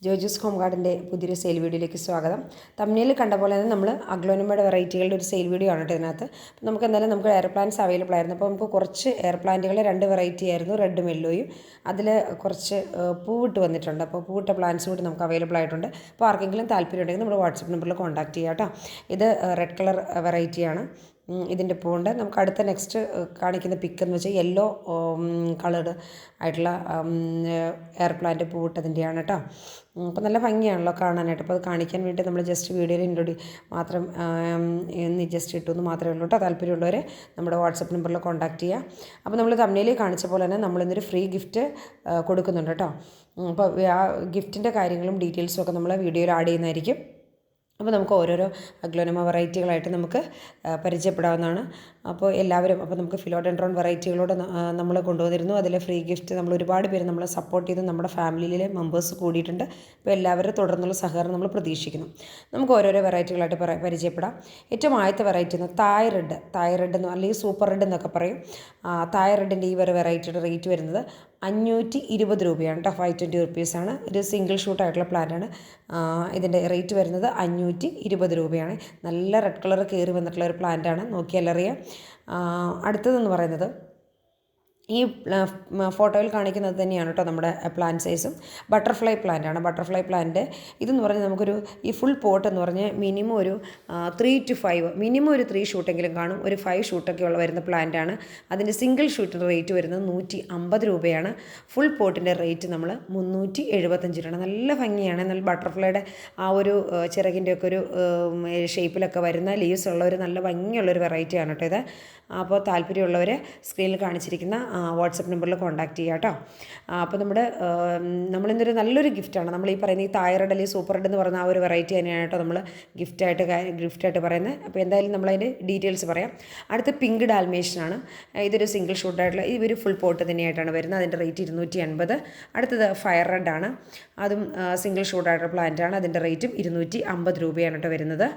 ജോജൂസ് home ഗാർഡൻ്റെ പുതിയൊരു sale വീഡിയോയിലേക്ക് സ്വാഗതം. തമ്മിൽ കണ്ട പോലെ തന്നെ നമ്മൾ അഗ്ലോനിമയുടെ വെറൈറ്റികളുടെ ഒരു സെയിൽ വീഡിയോ ആണ് ഇതിനകത്ത്. അപ്പോൾ നമുക്ക് എന്തായാലും നമുക്ക് എയർ പ്ലാന്റ്സ് അവൈലബിൾ ആയിരുന്നു. അപ്പോൾ നമുക്ക് കുറച്ച് എയർ പ്ലാന്റുകൾ 2 വെറൈറ്റി ആയിരുന്നു, റെഡും യെല്ലോയും. അതിൽ കുറച്ച് പൂവിട്ട് വന്നിട്ടുണ്ട്. അപ്പോൾ പൂവിട്ട പ്ലാന്റ്സ് കൂടി നമുക്ക് അവൈലബിൾ ആയിട്ടുണ്ട്. അപ്പോൾ ആർക്കെങ്കിലും താല്പര്യം ഉണ്ടെങ്കിൽ നമ്മൾ വാട്സപ്പ് നമ്പറിൽ കോൺടാക്ട് ചെയ്യാം കേട്ടോ. ഇത് റെഡ് കളർ വെറൈറ്റിയാണ്. ഇതിൻ്റെ പൂവുണ്ട്. നമുക്ക് അടുത്ത നെക്സ്റ്റ് കാണിക്കുന്ന പിക്ക് എന്ന് വെച്ചാൽ യെല്ലോ കളർഡ് ആയിട്ടുള്ള എയർ പ്ലാന്റ് പൂവിട്ടതിൻ്റെയാണ് കേട്ടോ. അപ്പോൾ നല്ല ഭംഗിയാണല്ലോ കാണാനായിട്ട്. അപ്പോൾ അത് കാണിക്കാൻ വേണ്ടി നമ്മൾ ജസ്റ്റ് വീഡിയോയിൽ മാത്രം ജസ്റ്റ് ഇട്ടുമെന്ന് മാത്രമേ ഉള്ളൂ കേട്ടോ. താല്പര്യമുള്ളവർ നമ്മുടെ വാട്സപ്പ് നമ്പറിൽ കോൺടാക്ട് ചെയ്യുക. അപ്പോൾ നമ്മൾ തമ്മിൽ കാണിച്ച പോലെ തന്നെ നമ്മളിന്നൊരു ഫ്രീ ഗിഫ്റ്റ് കൊടുക്കുന്നുണ്ട് കേട്ടോ. അപ്പോൾ ആ ഗിഫ്റ്റിൻ്റെ കാര്യങ്ങളും ഡീറ്റെയിൽസും ഒക്കെ നമ്മൾ വീഡിയോയിൽ ആഡ് ചെയ്യുന്നതായിരിക്കും. അപ്പോൾ നമുക്ക് ഓരോരോ അഗ്ലോനിമ വെറൈറ്റികളായിട്ട് നമുക്ക് പരിചയപ്പെടാവുന്നതാണ്. അപ്പോൾ എല്ലാവരും നമുക്ക് ഫിലോഡെൻഡ്രോൺ വെറൈറ്റികളോട് നമ്മൾ കൊണ്ടുവന്നിരുന്നു. അതിൽ ഫ്രീ ഗിഫ്റ്റ് നമ്മൾ ഒരുപാട് പേര് നമ്മളെ സപ്പോർട്ട് ചെയ്ത് നമ്മുടെ ഫാമിലിയിലെ മെമ്പേഴ്സ് കൂടിയിട്ടുണ്ട്. അപ്പോൾ എല്ലാവരും തുടർന്നുള്ള സഹകരണം നമ്മൾ പ്രതീക്ഷിക്കുന്നു. നമുക്ക് ഓരോരോ വെറൈറ്റികളായിട്ട് പരിചയപ്പെടാം. ഏറ്റവും ആദ്യത്തെ വെറൈറ്റി എന്ന് തായ് റെഡ് എന്ന് അല്ലെങ്കിൽ സൂപ്പർ റെഡ് എന്നൊക്കെ പറയും. തായ് റെഡിൻ്റെ ഈ ഒരു വെറൈറ്റിയുടെ റേറ്റ് വരുന്നത് 520 രൂപയാണ് കേട്ടോ. 520 റുപ്പീസാണ്. ഒരു സിംഗിൾ ഷൂട്ടായിട്ടുള്ള പ്ലാന്റാണ്. ഇതിൻ്റെ റേറ്റ് വരുന്നത് 520 രൂപയാണ്. നല്ല റെഡ് കളർ കയറി വന്നിട്ടുള്ള ഒരു പ്ലാന്റാണ്, നോക്കിയാലറിയാം. അടുത്തതെന്ന് പറയുന്നത് ഈ ഫോട്ടോയിൽ കാണിക്കുന്നത് തന്നെയാണ് കേട്ടോ നമ്മുടെ പ്ലാന്റ് സൈസും. ബട്ടർഫ്ലൈ പ്ലാന്റാണ്. ബട്ടർഫ്ലൈ പ്ലാന്റ് ഇതെന്ന് പറഞ്ഞാൽ നമുക്കൊരു ഈ ഫുൾ പോട്ട് എന്ന് പറഞ്ഞാൽ മിനിമം ഒരു 3 to 5 മിനിമം ഒരു 3 ഷൂട്ടെങ്കിലും കാണും. ഒരു 5 ഷൂട്ടൊക്കെ വരുന്ന പ്ലാന്റാണ്. അതിൻ്റെ സിംഗിൾ ഷൂട്ടിൻ്റെ റേറ്റ് വരുന്നത് 150 രൂപയാണ്. ഫുൾ പോട്ടിൻ്റെ റേറ്റ് നമ്മൾ 375 രൂപയാണ്. നല്ല ഭംഗിയാണ്. എന്നാൽ ബട്ടർഫ്ലൈയുടെ ആ ഒരു ചിറകിൻ്റെയൊക്കെ ഒരു ഷേപ്പിലൊക്കെ വരുന്ന ലീവ്സ് ഉള്ള ഒരു നല്ല ഭംഗിയുള്ളൊരു വെറൈറ്റിയാണ് കേട്ടോ ഇത്. അപ്പോൾ താല്പര്യമുള്ളവർ സ്ക്രീനിൽ കാണിച്ചിരിക്കുന്ന വാട്സപ്പ് നമ്പറിൽ കോൺടാക്ട് ചെയ്യുക കേട്ടോ. അപ്പോൾ നമ്മളിന്നൊരു നല്ലൊരു ഗിഫ്റ്റാണ്. നമ്മൾ ഈ പറയുന്ന ഈ തായ് റെഡ് അല്ലെങ്കിൽ സൂപ്പർ റെഡ് എന്ന് പറയുന്ന ആ ഒരു വെറൈറ്റി തന്നെയാണ് കേട്ടോ നമ്മൾ ഗിഫ്റ്റായിട്ട് പറയുന്നത്. അപ്പോൾ എന്തായാലും നമ്മളതിൻ്റെ ഡീറ്റെയിൽസ് പറയാം. അടുത്ത പിങ്ക് ഡാൽമേഷനാണ്. ഇതൊരു സിംഗിൾ ഷൂട്ടായിട്ടുള്ള ഇതൊരു ഫുൾ പോട്ട് തന്നെയായിട്ടാണ് വരുന്നത്. അതിൻ്റെ റേറ്റ് 280. അടുത്തത് ഫയർ റെഡാണ്. അതും സിംഗിൾ ഷൂട്ടായിട്ടുള്ള പ്ലാന്റാണ്. അതിൻ്റെ റേറ്റും 250 രൂപയാണ് കേട്ടോ വരുന്നത്.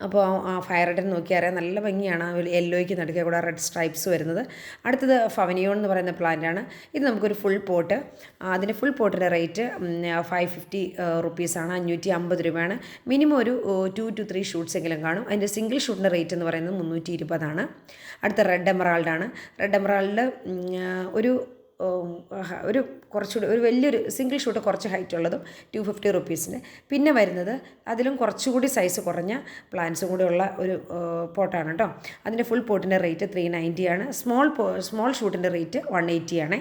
അപ്പോൾ ആ ഫയർ റെഡിന് നോക്കിയാൽ നല്ല ഭംഗിയാണ്. യെല്ലോയ്ക്ക് നടുക്കെ കൂടെ റെഡ് സ്ട്രൈപ്സ് വരുന്നത്. അടുത്തത് ഫവനിയോൺ എന്ന് പറയുന്ന പ്ലാന്റാണ്. ഇത് നമുക്കൊരു ഫുൾ പോട്ട്. അതിൻ്റെ ഫുൾ പോട്ടിൻ്റെ റേറ്റ് 550 റുപ്പീസാണ്. 550 രൂപയാണ്. മിനിമം ഒരു 2 to 3 ഷൂട്ട്സ് എങ്കിലും കാണും. അതിൻ്റെ സിംഗിൾ ഷൂട്ടിൻ്റെ റേറ്റ് എന്ന് പറയുന്നത് 320 ആണ്. അടുത്ത റെഡ് എമറാൾഡാണ്. റെഡ് എമറാൾഡിൽ ഒരു കുറച്ചുകൂടി ഒരു വലിയൊരു സിംഗിൾ ഷൂട്ട് കുറച്ച് ഹൈറ്റ് ഉള്ളതും 250 റുപ്പീസിന്. പിന്നെ വരുന്നത് അതിലും കുറച്ചുകൂടി സൈസ് കുറഞ്ഞ പ്ലാന്റ്സും കൂടി ഉള്ള ഒരു പോട്ടാണ് കേട്ടോ. അതിൻ്റെ ഫുൾ പോട്ടിൻ്റെ റേറ്റ് 390 ആണ്. സ്മോൾ ഷൂട്ടിൻ്റെ റേറ്റ് 180 ആണ്.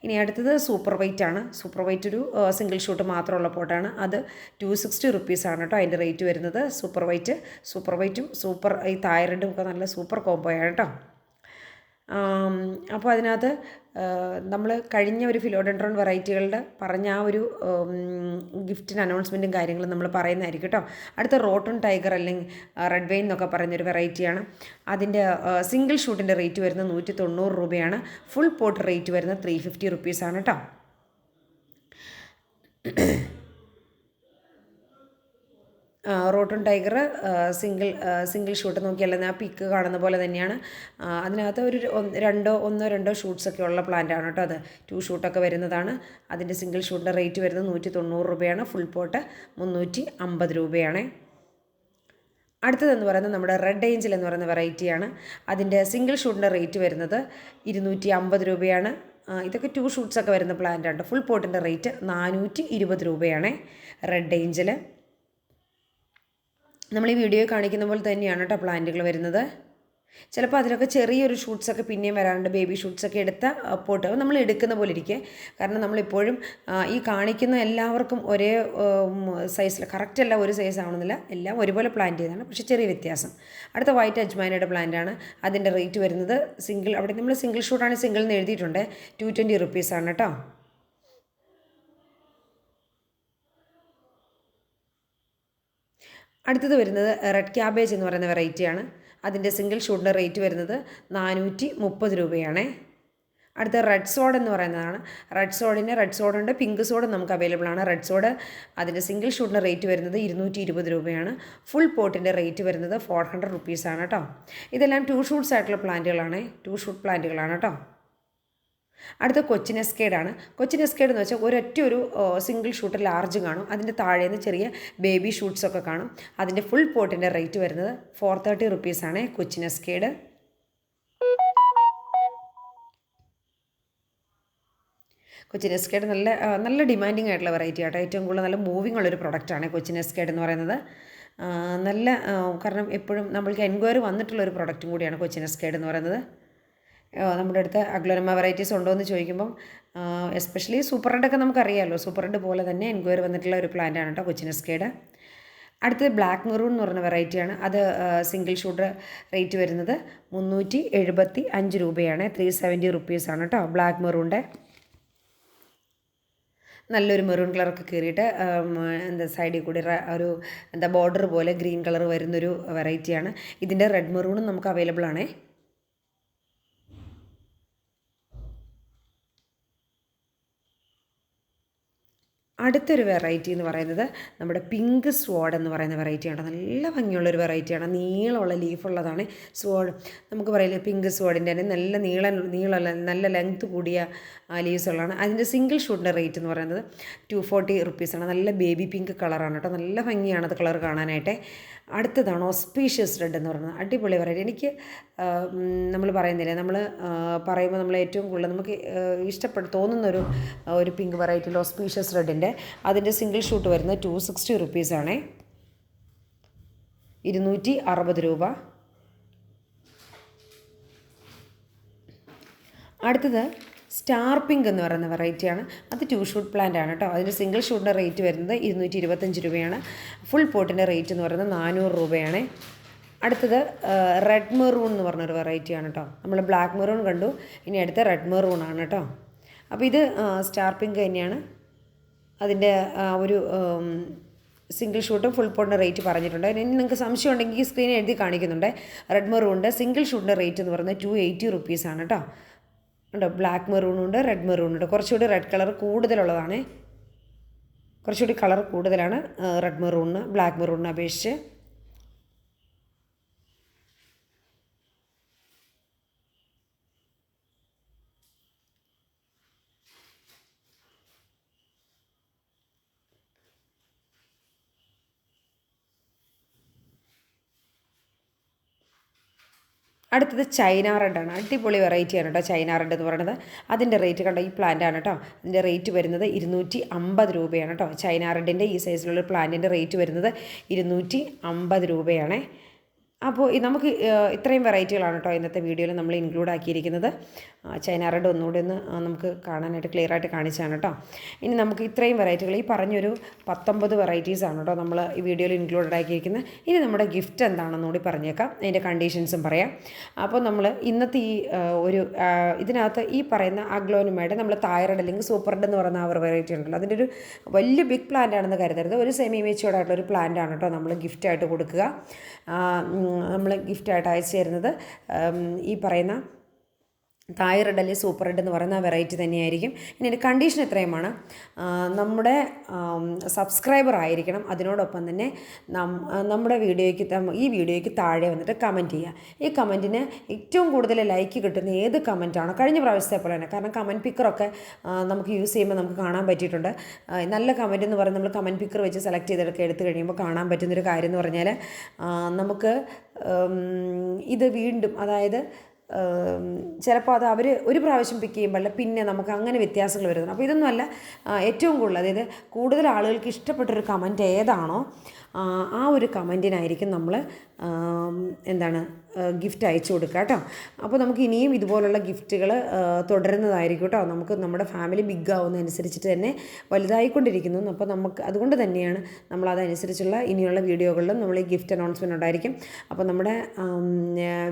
ഇനി അടുത്തത് സൂപ്പർ വൈറ്റ് ആണ്. സൂപ്പർ വൈറ്റ് ഒരു സിംഗിൾ ഷൂട്ട് മാത്രമുള്ള പോട്ടാണ്. അത് 260 റുപ്പീസാണ് കേട്ടോ അതിൻ്റെ റേറ്റ് വരുന്നത്. സൂപ്പർ വൈറ്റും ഈ തായ് റെഡും ഒക്കെ നല്ല സൂപ്പർ കോംബോയാണ് കേട്ടോ. അപ്പോൾ അതിനകത്ത് നമ്മൾ കഴിഞ്ഞ ഒരു ഫിലോഡെൻഡ്രോൺ വെറൈറ്റികളുടെ പറഞ്ഞ ആ ഒരു ഗിഫ്റ്റിന് അനൗൺസ്മെൻറ്റും കാര്യങ്ങളും നമ്മൾ പറയുന്നതായിരിക്കും കേട്ടോ. അടുത്ത റോട്ടൺ ടൈഗർ അല്ലെങ്കിൽ റെഡ് വെയിൻ എന്നൊക്കെ പറയുന്നൊരു വെറൈറ്റിയാണ്. അതിൻ്റെ സിംഗിൾ ഷൂട്ടിൻ്റെ റേറ്റ് വരുന്നത് 190 രൂപയാണ്. ഫുൾ പോട്ട് റേറ്റ് വരുന്നത് 350 റുപ്പീസാണ് കേട്ടോ. റോട്ടൺ ടൈഗർ സിംഗിൾ ഷൂട്ട് നോക്കിയാൽ ആ പിക്ക് കാണുന്ന പോലെ തന്നെയാണ്. അതിനകത്ത് ഒരു ഒന്നോ രണ്ടോ ഷൂട്ട്സൊക്കെ ഉള്ള പ്ലാന്റാണ് കേട്ടോ. അത് 2 ഷൂട്ടൊക്കെ വരുന്നതാണ്. അതിൻ്റെ സിംഗിൾ ഷൂട്ടിൻ്റെ റേറ്റ് വരുന്നത് 190 രൂപയാണ്. ഫുൾ പോട്ട് 350 രൂപയാണ്. അടുത്തതെന്ന് പറയുന്നത് നമ്മുടെ റെഡ് ഏഞ്ചൽ എന്ന് പറയുന്ന വെറൈറ്റിയാണ്. അതിൻ്റെ സിംഗിൾ ഷൂട്ടിൻ്റെ റേറ്റ് വരുന്നത് 250 രൂപയാണ്. ഇതൊക്കെ 2 ഷൂട്ട്സൊക്കെ വരുന്ന പ്ലാന്റാണ്. ഫുൾ പോട്ടിൻ്റെ റേറ്റ് 420 രൂപയാണ്. റെഡ് ഏഞ്ചൽ നമ്മൾ ഈ വീഡിയോ കാണിക്കുന്ന പോലെ തന്നെയാണ് കേട്ടോ പ്ലാന്റുകൾ വരുന്നത്. ചിലപ്പോൾ അതിലൊക്കെ ചെറിയൊരു ഷൂട്ട്സൊക്കെ പിന്നെയും വരാറുണ്ട്. ബേബി ഷൂട്ട്സൊക്കെ എടുത്ത പോട്ട് നമ്മൾ എടുക്കുന്ന പോലെ ഇരിക്കുക. കാരണം നമ്മളിപ്പോഴും ഈ കാണിക്കുന്ന എല്ലാവർക്കും ഒരേ സൈസിൽ കറക്റ്റല്ല, ഒരു സൈസ് ആവണമെന്നില്ല. എല്ലാം ഒരുപോലെ പ്ലാന്റ് ചെയ്തതാണ്, പക്ഷേ ചെറിയ വ്യത്യാസം. അടുത്ത വൈറ്റ് അജ്മാനയുടെ പ്ലാന്റാണ്. അതിൻ്റെ റേറ്റ് വരുന്നത് അവിടെ നമ്മൾ സിംഗിൾ ഷൂട്ടാണ്, സിംഗിൾ എന്ന് എഴുതിയിട്ടുണ്ട്. 220 റുപ്പീസാണ് കേട്ടോ. അടുത്തത് വരുന്നത് റെഡ് ക്യാബേജ് എന്ന് പറയുന്ന വെറൈറ്റിയാണ്. അതിൻ്റെ സിംഗിൾ ഷൂട്ടിൻ്റെ റേറ്റ് വരുന്നത് 430 രൂപയാണ്. അടുത്ത റെഡ് സോഡ് എന്ന് പറയുന്നതാണ്. റെഡ് സോഡുണ്ട്, പിങ്ക് സോഡ് നമുക്ക് അവൈലബിൾ ആണ്. റെഡ് സോഡ് അതിൻ്റെ സിംഗിൾ ഷൂട്ടിൻ്റെ റേറ്റ് വരുന്നത് 220 രൂപയാണ്. ഫുൾ പോട്ടിൻ്റെ റേറ്റ് വരുന്നത് 400 റുപ്പീസാണ് കേട്ടോ. ഇതെല്ലാം 2 ഷൂട്ട്സ് ആയിട്ടുള്ള പ്ലാന്റുകളാണ്. 2 ഷൂട്ട് പ്ലാന്റുകളാണ് കേട്ടോ. അടുത്ത കൊച്ചിൻ എസ്കേഡാണ്. കൊച്ചിൻ എസ്കേഡ് എന്ന് വെച്ചാൽ ഒരു സിംഗിൾ ഷൂട്ട് ലാർജ് കാണും, അതിൻ്റെ താഴേന്ന് ചെറിയ ബേബി ഷൂട്ട്സൊക്കെ കാണും. അതിൻ്റെ ഫുൾ പോട്ടിൻ്റെ റേറ്റ് വരുന്നത് 430 റുപ്പീസാണ് കൊച്ചിൻ എസ്കേഡ്. കൊച്ചിൻ എസ്കേഡ് നല്ല ഡിമാൻഡിങ് ആയിട്ടുള്ള വെറൈറ്റി ആട്ടോ. ഏറ്റവും കൂടുതൽ നല്ല മൂവിങ് ഉള്ളൊരു പ്രൊഡക്റ്റാണ് കൊച്ചിൻ എസ്കേഡ് എന്ന് പറയുന്നത്. കാരണം എപ്പോഴും നമ്മൾക്ക് എൻക്വയറി വന്നിട്ടുള്ളൊരു പ്രൊഡക്റ്റും കൂടിയാണ് കൊച്ചിൻ എസ്കേഡ് എന്ന് പറയുന്നത്. നമ്മുടെ അടുത്ത് അഗ്ലോനിമ വെറൈറ്റീസ് ഉണ്ടോ എന്ന് ചോദിക്കുമ്പം എസ്പെഷ്യലി സൂപ്പർ റെഡൊക്കെ നമുക്കറിയാമല്ലോ. സൂപ്പർ റെഡ് പോലെ തന്നെ എൻക്വയറി വന്നിട്ടുള്ള ഒരു പ്ലാന്റാണ് കേട്ടോ കൊച്ചിൻ എസ്കേഡ്. അടുത്തത് ബ്ലാക്ക് മെറൂൺ എന്ന് പറഞ്ഞ വെറൈറ്റിയാണ്. അത് സിംഗിൾ ഷൂട്ട് റേറ്റ് വരുന്നത് 375 രൂപയാണ്. 370 റുപ്പീസാണ് കേട്ടോ ബ്ലാക്ക് മെറൂണിൻ്റെ. നല്ലൊരു മെറൂൺ കളറൊക്കെ കയറിയിട്ട് സൈഡിൽ കൂടി ഒരു ബോർഡർ പോലെ ഗ്രീൻ കളർ വരുന്നൊരു വെറൈറ്റിയാണ്. ഇതിൻ്റെ റെഡ് മെറൂണും നമുക്ക് അവൈലബിൾ ആണേ. അടുത്തൊരു വെറൈറ്റി എന്ന് പറയുന്നത് നമ്മുടെ പിങ്ക് സ്വാഡ് എന്ന് പറയുന്ന വെറൈറ്റിയാണ്. നല്ല ഭംഗിയുള്ളൊരു വെറൈറ്റിയാണ്. നീളമുള്ള ലീഫുള്ളതാണ് സ്വാഡ്. നമുക്ക് പറയില്ലേ പിങ്ക് സ്വാഡിൻ്റെ തന്നെ നല്ല നീളമുള്ള നല്ല ലെങ്ത്ത് കൂടിയ ലീവ്സ് ഉള്ളതാണ്. അതിൻ്റെ സിംഗിൾ ഷൂട്ടിൻ്റെ റേറ്റ് എന്ന് പറയുന്നത് 240 റുപ്പീസാണ്. നല്ല ബേബി പിങ്ക് കളറാണ് കേട്ടോ. നല്ല ഭംഗിയാണ് അത് കളർ കാണാനായിട്ട്. അടുത്തതാണ് ഓസ്പീഷ്യസ് റെഡ് എന്ന് പറയുന്നത്. അടിപൊളി വെറൈറ്റി. എനിക്ക് നമ്മൾ പറയുന്നില്ലേ, നമ്മൾ പറയുമ്പോൾ നമ്മൾ ഏറ്റവും കൂടുതൽ നമുക്ക് തോന്നുന്നൊരു പിങ്ക് വെറൈറ്റിയിൽ ഓസ്പീഷ്യസ് റെഡിൻ്റെ അതിൻ്റെ സിംഗിൾ ഷൂട്ട് വരുന്നത് 260 റുപ്പീസാണേ. 260 രൂപ. അടുത്തത് സ്റ്റാർ പിങ്ക് എന്ന് പറയുന്ന വെറൈറ്റിയാണ്. അത് 2 ഷൂട്ട് പ്ലാന്റ് ആണ് കേട്ടോ. അതിൻ്റെ സിംഗിൾ ഷൂട്ടിൻ്റെ റേറ്റ് വരുന്നത് 225 രൂപയാണ്. ഫുൾ പോട്ടിൻ്റെ റേറ്റ് എന്ന് പറയുന്നത് 400 രൂപയാണ്. അടുത്തത് റെഡ് മെറൂൺ എന്ന് പറഞ്ഞൊരു വെറൈറ്റിയാണ് കേട്ടോ. നമ്മൾ ബ്ലാക്ക് മെറൂൺ കണ്ടു, ഇനി അടുത്ത റെഡ് മെറൂൺ ആണ് കേട്ടോ. അപ്പോൾ ഇത് സ്റ്റാർ പിങ്ക് തന്നെയാണ്. അതിൻ്റെ ഒരു സിംഗിൾ ഷൂട്ടും ഫുൾ പോട്ടിൻ്റെ റേറ്റ് പറഞ്ഞിട്ടുണ്ട്. ഇനി നിങ്ങൾക്ക് സംശയം ഉണ്ടെങ്കിൽ സ്ക്രീനിൽ എഴുതി കാണിക്കുന്നുണ്ട്. റെഡ് മെറൂണിൻ്റെ സിംഗിൾ ഷൂട്ടിൻ്റെ റേറ്റ് എന്ന് പറയുന്നത് 280 റുപ്പീസാണ് കേട്ടോ. ഉണ്ടോ, ബ്ലാക്ക് മെറൂണുണ്ട്, റെഡ് മെറൂണുണ്ട്. കുറച്ചുകൂടി റെഡ് കളർ കൂടുതലുള്ളതാണ്. കുറച്ചുകൂടി കളർ കൂടുതലാണ് റെഡ് മെറൂണിന് ബ്ലാക്ക് മെറൂണിനെ അപേക്ഷിച്ച്. അടുത്തത് ചൈന റെഡാണ്. അടിപൊളി വെറൈറ്റിയാണ് കേട്ടോ ചൈന റെഡ് എന്ന് പറയുന്നത്. അതിൻ്റെ റേറ്റ് കണ്ടോ, ഈ പ്ലാന്റാണ് കേട്ടോ. അതിൻ്റെ റേറ്റ് വരുന്നത് 250 രൂപയാണ് കേട്ടോ. ചൈന റെഡിൻ്റെ ഈ സൈസിലുള്ള പ്ലാന്റിൻ്റെ റേറ്റ് വരുന്നത് 250 രൂപയാണ്. അപ്പോൾ നമുക്ക് ഇത്രയും വെറൈറ്റികളാണ് കേട്ടോ ഇന്നത്തെ വീഡിയോയിൽ നമ്മൾ ഇൻക്ലൂഡ് ആക്കിയിരിക്കുന്നത്. ചൈന റെഡ് ഒന്നുകൂടി ഒന്ന് നമുക്ക് കാണാനായിട്ട് ക്ലിയർ ആയിട്ട് കാണിച്ചാണ് കേട്ടോ. ഇനി നമുക്ക് ഇത്രയും വെറൈറ്റികൾ, ഈ പറഞ്ഞൊരു 19 വെറൈറ്റീസാണ് കേട്ടോ നമ്മൾ ഈ വീഡിയോയിൽ ഇൻക്ലൂഡഡ് ആക്കിയിരിക്കുന്നത്. ഇനി നമ്മുടെ ഗിഫ്റ്റ് എന്താണെന്ന് കൂടി പറഞ്ഞേക്കാം, അതിൻ്റെ കണ്ടീഷൻസും പറയാം. അപ്പോൾ നമ്മൾ ഇന്നത്തെ ഈ ഇതിനകത്ത് ഈ പറയുന്ന അഗ്ലോനിമയുടെ നമ്മൾ തായ്റോയ്ഡ് അല്ലെങ്കിൽ സൂപ്പർ റെഡ് എന്ന് പറയുന്ന ആ ഒരു വെറൈറ്റി ഉണ്ടല്ലോ, അതിൻ്റെ ഒരു വലിയ ബിഗ് പ്ലാന്റ് ആണെന്ന് കരുതരുത്. ഒരു സെമി മേച്ചുവേർഡ് ആയിട്ടുള്ളൊരു പ്ലാന്റ് ആണ് കേട്ടോ നമ്മൾ ഗിഫ്റ്റായിട്ട് കൊടുക്കുക. നമ്മൾ ഗിഫ്റ്റായിട്ട് അയച്ചു തരുന്നത് ഈ പറയുന്ന തായ്റോയ്ഡ് അല്ലെങ്കിൽ സൂപ്പർ റെഡ് എന്ന് പറയുന്ന വെറൈറ്റി തന്നെയായിരിക്കും. ഇനി ഒരു കണ്ടീഷൻ ഇത്രയുമാണ്, നമ്മുടെ സബ്സ്ക്രൈബർ ആയിരിക്കണം. അതിനോടൊപ്പം തന്നെ നമ്മുടെ ഈ വീഡിയോയ്ക്ക് താഴെ വന്നിട്ട് കമൻറ്റ് ചെയ്യുക. ഈ കമൻറ്റിന് ഏറ്റവും കൂടുതൽ ലൈക്ക് കിട്ടുന്ന ഏത് കമൻറ്റാണോ, കഴിഞ്ഞ പ്രാവശ്യത്തെ പോലെ തന്നെ, കാരണം കമൻറ്റ് പിക്കറൊക്കെ നമുക്ക് യൂസ് ചെയ്യുമ്പോൾ നമുക്ക് കാണാൻ പറ്റിയിട്ടുണ്ട്. നല്ല കമൻറ്റ് എന്ന് പറയുന്നത് നമ്മൾ കമൻറ്റ് പിക്കർ വെച്ച് സെലക്ട് ചെയ്തെടുത്ത് എടുത്തു കഴിയുമ്പോൾ കാണാൻ പറ്റുന്നൊരു കാര്യം എന്ന് പറഞ്ഞാൽ നമുക്ക് ഇത് വീണ്ടും, അതായത് ചിലപ്പോൾ അത് അവർ ഒരു പ്രാവശ്യം പിക്ക് ചെയ്യുമ്പോൾ പിന്നെ നമുക്ക് അങ്ങനെ വ്യത്യാസങ്ങൾ വരുന്നു. അപ്പോൾ ഇതൊന്നുമല്ല, ഏറ്റവും കൂടുതൽ, അതായത് കൂടുതൽ ആളുകൾക്ക് ഇഷ്ടപ്പെട്ടൊരു കമൻറ്റ് ഏതാണോ ആ ഒരു കമൻറ്റിനായിരിക്കും നമ്മൾ ഗിഫ്റ്റ് അയച്ചു കൊടുക്കുക കേട്ടോ. അപ്പോൾ നമുക്ക് ഇനിയും ഇതുപോലുള്ള ഗിഫ്റ്റുകൾ തുടരുന്നതായിരിക്കും കേട്ടോ. നമുക്ക് നമ്മുടെ ഫാമിലി ബിഗ് ആവുന്നതനുസരിച്ചിട്ട് തന്നെ വലുതായിക്കൊണ്ടിരിക്കുന്നു. അപ്പോൾ നമുക്ക് അതുകൊണ്ട് തന്നെയാണ് നമ്മൾ അതനുസരിച്ചുള്ള ഇനിയുള്ള വീഡിയോകളിലും നമ്മൾ ഈ ഗിഫ്റ്റ് അനൗൺസ്മെൻറ്റ് ഉണ്ടായിരിക്കും. അപ്പോൾ നമ്മുടെ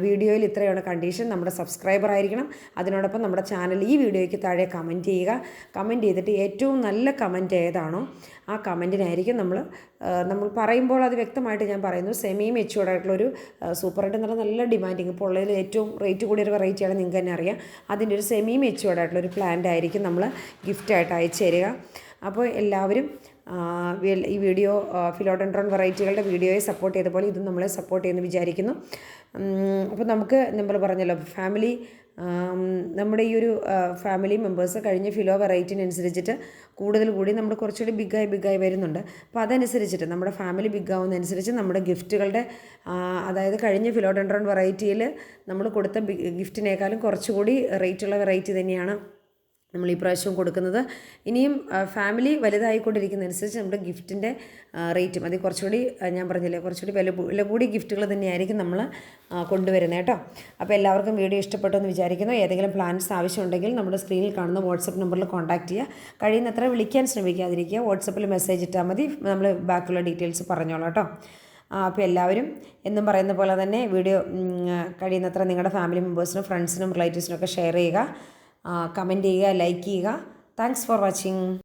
വീഡിയോയിൽ ഇത്രയാണ് കണ്ടീഷൻ, നമ്മുടെ സബ്സ്ക്രൈബർ ആയിരിക്കണം. അതിനോടൊപ്പം നമ്മുടെ ചാനൽ ഈ വീഡിയോയ്ക്ക് താഴെ കമൻറ്റ് ചെയ്യുക. കമൻറ്റ് ചെയ്തിട്ട് ഏറ്റവും നല്ല കമൻറ്റ് ഏതാണോ ആ കമൻറ്റിനായിരിക്കും നമ്മൾ പറയുമ്പോൾ അത് വ്യക്തമായിട്ട് ഞാൻ പറയുന്നു, സെമി മെച്യൂർഡ് ആയിട്ടുള്ളൊരു സൂപ്പർ റെഡ് എന്ന് പറഞ്ഞാൽ നല്ല ഡിമാൻഡിങ്, ഇപ്പോൾ ഉള്ളതിൽ ഏറ്റവും റേറ്റ് കൂടിയൊരു വെറൈറ്റിയാണ്, നിങ്ങൾക്ക് തന്നെ അറിയാം. അതിൻ്റെ ഒരു സെമി മെച്യൂർഡ് ആയിട്ടുള്ളൊരു പ്ലാന്റ് ആയിരിക്കും നമ്മൾ ഗിഫ്റ്റായിട്ട് അയച്ചു തരിക. അപ്പോൾ എല്ലാവരും ഈ വീഡിയോ ഫിലോഡെൻഡ്രോൺ വെറൈറ്റികളുടെ വീഡിയോയെ സപ്പോർട്ട് ചെയ്ത പോലെ ഇതും നമ്മളെ സപ്പോർട്ട് ചെയ്യുമെന്ന് വിചാരിക്കുന്നു. അപ്പോൾ നമുക്ക് നമ്മൾ പറഞ്ഞല്ലോ, ഫാമിലി നമ്മുടെ ഈ ഒരു ഫാമിലി മെമ്പേഴ്സ് കഴിഞ്ഞ ഫിലോ വെറൈറ്റിനനുസരിച്ചിട്ട് കൂടുതൽ കൂടി നമ്മൾ കുറച്ചുകൂടി ബിഗ്ഗായി വരുന്നുണ്ട്. അപ്പോൾ അതനുസരിച്ചിട്ട് നമ്മുടെ ഫാമിലി ബിഗ് ആവുന്നതനുസരിച്ച് നമ്മുടെ ഗിഫ്റ്റുകളുടെ അതായത് കഴിഞ്ഞ ഫിലോഡെൻഡ്രോൺ വെറൈറ്റിയിൽ നമ്മൾ കൊടുത്ത ഗിഫ്റ്റിനേക്കാളും കുറച്ചുകൂടി റേറ്റുള്ള വെറൈറ്റി തന്നെയാണ് നമ്മൾ ഈ പ്രാവശ്യം കൊടുക്കുന്നത്. ഇനിയും ഫാമിലി വലുതായിക്കൊണ്ടിരിക്കുന്നതനുസരിച്ച് നമ്മുടെ ഗിഫ്റ്റിൻ്റെ റേറ്റും അത് കുറച്ചുകൂടി ഞാൻ പറഞ്ഞില്ലേ കുറച്ചുകൂടി വില കൂടി ഗിഫ്റ്റുകൾ തന്നെയായിരിക്കും നമ്മൾ കൊണ്ടുവരുന്നത് കേട്ടോ. അപ്പോൾ എല്ലാവർക്കും വീഡിയോ ഇഷ്ടപ്പെട്ടു എന്ന് വിചാരിക്കുന്നു. ഏതെങ്കിലും പ്ലാൻസ് ആവശ്യമുണ്ടെങ്കിൽ നമ്മുടെ സ്ക്രീനിൽ കാണുന്ന വാട്സപ്പ് നമ്പറിൽ കോൺടാക്റ്റ് ചെയ്യുക. കഴിയുന്നത്ര വിളിക്കാൻ ശ്രമിക്കാതിരിക്കുക. വാട്സപ്പിൽ മെസ്സേജ് ഇട്ടാൽ മതി, നമ്മൾ ബാക്കിയുള്ള ഡീറ്റെയിൽസ് പറഞ്ഞോളാം കേട്ടോ. അപ്പോൾ എല്ലാവരും എന്നും പറയുന്ന പോലെ തന്നെ വീഡിയോ കഴിയുന്നത്ര നിങ്ങളുടെ ഫാമിലി മെമ്പേഴ്സിനും ഫ്രണ്ട്സിനും റിലേറ്റീവ്സിനും ഒക്കെ ഷെയർ ചെയ്യുക, കമൻറ്റ് ചെയ്യുക, ലൈക്ക് ചെയ്യുക. Thanks for watching.